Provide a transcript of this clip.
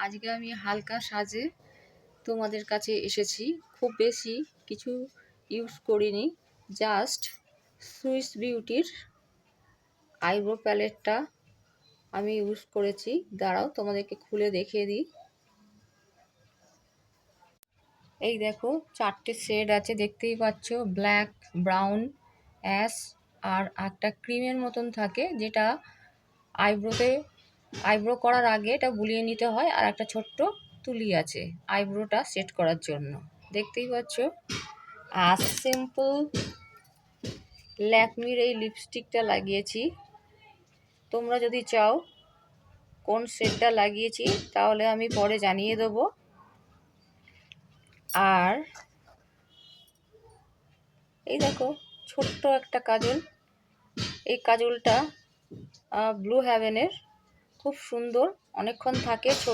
আজকে আমি হালকা সাজে তোমাদের কাছে এসেছি। খুব বেশি কিছু ইউজ করিনি, জাস্ট সুইস বিউটির আইব্রো প্যালেটটা আমি ইউজ করেছি। দাঁড়াও তোমাদেরকে খুলে দেখিয়ে দিই। এই দেখো, 4টে শেড আছে, দেখতেই পাচ্ছ। ব্ল্যাক, ব্রাউন, অ্যাশ আর একটা ক্রিমের মতন থাকে, যেটা আইব্রো করার আগে এটা বুলিয়ে নিতে হয়। আর একটা ছোট্ট তুলি আছে আইব্রোটা সেট করার জন্য, দেখতেই পাচ্ছ। আর সিম্পল ল্যাকমির এই লিপস্টিকটা লাগিয়েছি। তোমরা যদি চাও কোন শেডটা লাগিয়েছি তাহলে আমি পরে জানিয়ে দেবো। আর এই দেখো, ছোট্ট একটা কাজল। এই কাজলটা ব্লু হেভেনের, খুব সুন্দর, অনেকক্ষণ থাকে।